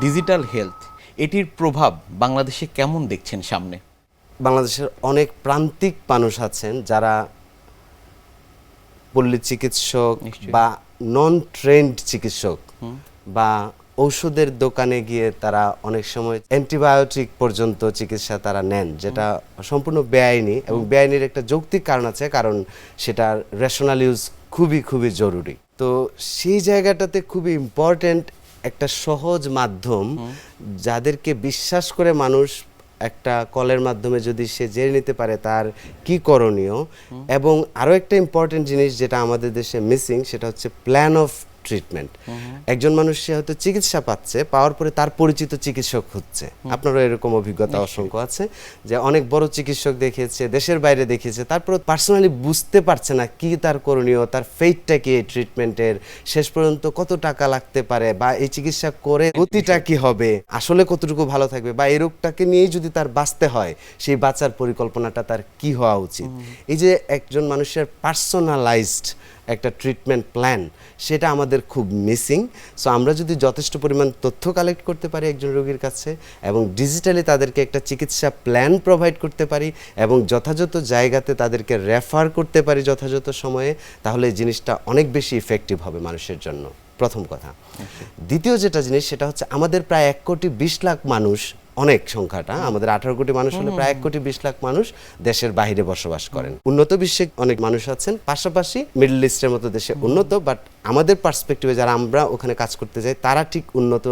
Digital health এটির প্রভাব বাংলাদেশে কেমন দেখছেন সামনে? বাংলাদেশের অনেক প্রান্তিক মানুষ আছেন যারা পল্লী চিকিৎসক বা নন ট্রেন্ড চিকিৎসক বা ঔষধের দোকানে গিয়ে তারা অনেক সময় অ্যান্টিবায়োটিক পর্যন্ত চিকিৎসা তারা নেন, যেটা সম্পূর্ণ বেআইনি এবং বেআইনির একটা যৌক্তিক কারণ আছে, কারণ সেটার রেশনাল ইউজ খুবই খুবই জরুরি। তো সেই জায়গাটাতে খুবই ইম্পর্ট্যান্ট একটা সহজ মাধ্যম, যাদেরকে বিশ্বাস করে মানুষ একটা কলের মাধ্যমে যদি সে জেনে নিতে পারে তার কি করণীয়। এবং আরও একটা ইম্পর্টেন্ট জিনিস যেটা আমাদের দেশে মিসিং, সেটা হচ্ছে প্ল্যান অফ ট্রিটমেন্ট। একজন মানুষ সে হয়তো চিকিৎসা পাচ্ছে, পাওয়ার পরে তার পরিচিত চিকিৎসক হচ্ছে। আপনারও এরকম অভিজ্ঞতা অসংখ্য আছে যে অনেক বড় চিকিৎসক দেখিয়েছে, দেশের বাইরে দেখিয়েছে, তারপর পার্সোনালি বুঝতে পারছে না কি তার করণীয়, তার ফেটটা কি এই ট্রিটমেন্টের, শেষ পর্যন্ত কত টাকা লাগতে পারে, বা এই চিকিৎসা করে গতিটা কি হবে, আসলে কতটুকু ভালো থাকবে, বা এই রোগটাকে নিয়েই যদি তার বাঁচতে হয় সেই বাঁচার পরিকল্পনাটা তার কি হওয়া উচিত। এই যে একজন মানুষের পার্সোনালাইজড একটা ট্রিটমেন্ট প্ল্যান, সেটা আমাদের খুব মিসিং। সো আমরা যদি যথেষ্ট পরিমাণ তথ্য কালেক্ট করতে পারি একজন রোগীর কাছে এবং ডিজিটালি তাদেরকে একটা চিকিৎসা প্ল্যান প্রোভাইড করতে পারি এবং যথাযথ জায়গাতে তাদেরকে রেফার করতে পারি যথাযথ সময়ে, তাহলে এই জিনিসটা অনেক বেশি ইফেক্টিভ হবে মানুষের জন্য, প্রথম কথা। দ্বিতীয় যেটা জিনিস, সেটা হচ্ছে আমাদের প্রায় 1,20,00,000 মানুষ, অনেক সংখ্যাটা, আমাদের 18 কোটি মানুষ হলে প্রায় 1,20,00,000 মানুষ দেশের বাইরে বসবাস করেন। উন্নত বিশ্বে অনেক মানুষ আছেন, পাশাপাশি মিডল ইস্টের মতো দেশে উন্নত, বাট আমাদের পার্সপেক্টিভে যারা আমরা ওখানে কাজ করতে যাই তারা ঠিক উন্নত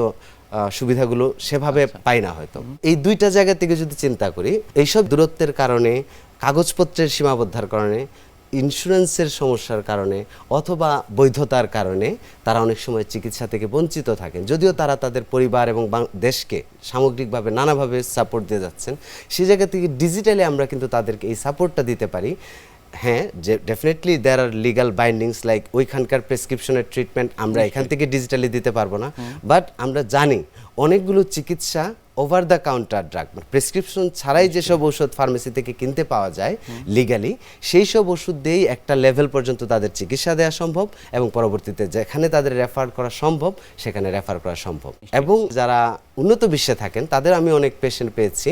সুবিধাগুলো সেভাবে পাই না হয়তো। এই দুইটা জায়গা থেকে যদি চিন্তা করি, এইসব দূরত্বের কারণে, কাগজপত্রের সীমাবদ্ধতার কারণে, ইন্স্যুরেন্সের সমস্যার কারণে অথবা বৈধতার কারণে তারা অনেক সময় চিকিৎসা থেকে বঞ্চিত থাকেন, যদিও তারা তাদের পরিবার এবং দেশকে সামগ্রিকভাবে নানাভাবে সাপোর্ট দিয়ে যাচ্ছেন। সেই জায়গা থেকে ডিজিটালি আমরা কিন্তু তাদেরকে এই সাপোর্টটা দিতে পারি। হ্যাঁ, যে ডেফিনেটলি দেয়ার আর লিগাল বাইন্ডিংস, লাইক ওইখানকার প্রেসক্রিপশনের ট্রিটমেন্ট আমরা এখান থেকে ডিজিটালি দিতে পারবো না, বাট আমরা জানি অনেকগুলো চিকিৎসা over the counter drug, prescription ছাড়াই যেসব ওষুধ ফার্মেসি থেকে কিনতে পাওয়া যায় লিগালি, সেই সব ওষুধ দিয়েই একটা লেভেল পর্যন্ত তাদের চিকিৎসা দেওয়া সম্ভব এবং পরবর্তীতে যেখানে তাদের রেফার করা সম্ভব সেখানে রেফার করা সম্ভব। এবং যারা উন্নত বিশ্বে থাকেন তাদের আমি অনেক পেশেন্ট পেয়েছি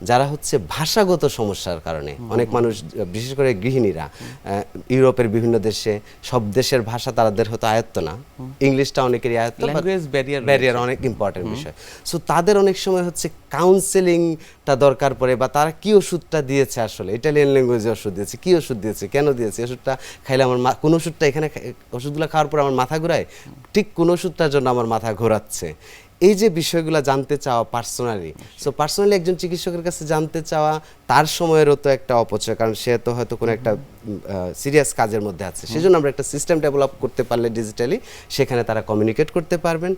যারা হচ্ছে ভাষাগত সমস্যার কারণে, অনেক মানুষ বিশেষ করে গৃহিণীরা ইউরোপের বিভিন্ন দেশে, সব দেশের ভাষা তাদের হয়তো আয়ত্ত না, ইংলিশটা অনেকেরই আয়ত্ত, ল্যাঙ্গুয়েজ ব্যারিয়ার অনেক ইম্পর্টেন্ট বিষয়। সো তাদের অনেক সময় হচ্ছে কাউন্সেলিংটা দরকার পড়ে, বা তারা কি ওষুধটা দিয়েছে, আসলে ইটালিয়ান ল্যাঙ্গুয়েজে ওষুধ দিয়েছে, কি ওষুধ দিয়েছে, কেন দিয়েছে, ওষুধটা খাইলে আমার কোন ওষুধটা এখানে ওষুধগুলো খাওয়ার পর আমার মাথা ঘোরায়, ঠিক কোন ওষুধটার জন্য আমার মাথা ঘোরাচ্ছে, এই যে বিষয়গুলো জানতে চাওয়া পার্সোনালি। সো পার্সোনালি একজন চিকিৎসকের কাছে জানতে চাওয়া তার সময়েরও তো একটা অপচয়, কারণ সে তো হয়তো কোনো একটা সিরিয়াস কাজের মধ্যে আছে। সেজন্য আমরা একটা সিস্টেম ডেভেলপ করতে পারলে ডিজিটালি, সেখানে তারা কমিউনিকেট করতে পারবেন।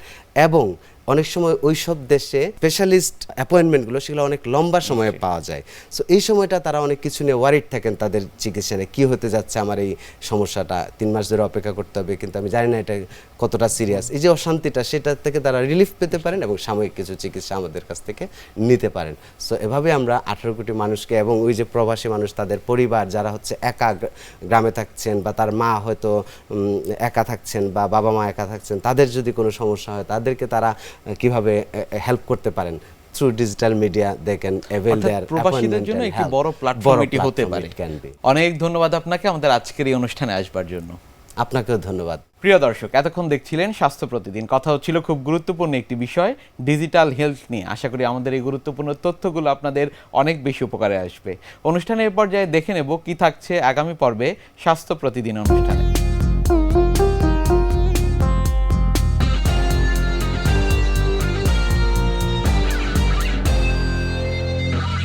এবং অনেক সময় ওই সব দেশে স্পেশালিস্ট অ্যাপয়েন্টমেন্টগুলো সেগুলো অনেক লম্বা সময়ে পাওয়া যায়। সো এই সময়টা তারা অনেক কিছু নিয়ে ওয়ারিড থাকেন, তাদের চিকিৎসা নিয়ে কী হতে যাচ্ছে, আমার এই সমস্যাটা 3 মাস ধরে অপেক্ষা করতে হবে, কিন্তু আমি জানি না এটা কতটা সিরিয়াস। এই যে অশান্তিটা, সেটা থেকে তারা রিলিফ পেতে পারেন এবং সাময়িক কিছু চিকিৎসা আমাদের কাছ থেকে নিতে পারেন। সো এভাবে আমরা 18 কোটি মানুষকে, এবং ওই যে প্রবাসী মানুষ, তাদের পরিবার যারা হচ্ছে একা গ্রামে থাকছেন, বা তার মা হয়তো একা থাকছেন, বা বাবা মা একা থাকছেন, তাদের যদি কোনো সমস্যা হয় তাদেরকে তারা কিভাবে হেল্প করতে পারেন through digital media, they can avail their প্রবাসীদের জন্য একটি বড় প্ল্যাটফর্ম এটি হতে পারে। অনেক ধন্যবাদ আপনাকে আমাদের আজকের এই অনুষ্ঠানে আসবার জন্য। আপনাকেও ধন্যবাদ। প্রিয় দর্শক, এতক্ষণ দেখছিলেন স্বাস্থ্য প্রতিদিন। কথা হচ্ছিল খুব গুরুত্বপূর্ণ একটি বিষয়, ডিজিটাল হেলথ নিয়ে। আশা করি আমাদের এই গুরুত্বপূর্ণ তথ্যগুলো আপনাদের অনেক বেশি উপকারে আসবে। অনুষ্ঠানের পর্যায়ে দেখে নেব কি থাকছে আগামী পর্বে স্বাস্থ্য প্রতিদিন অনুষ্ঠানে।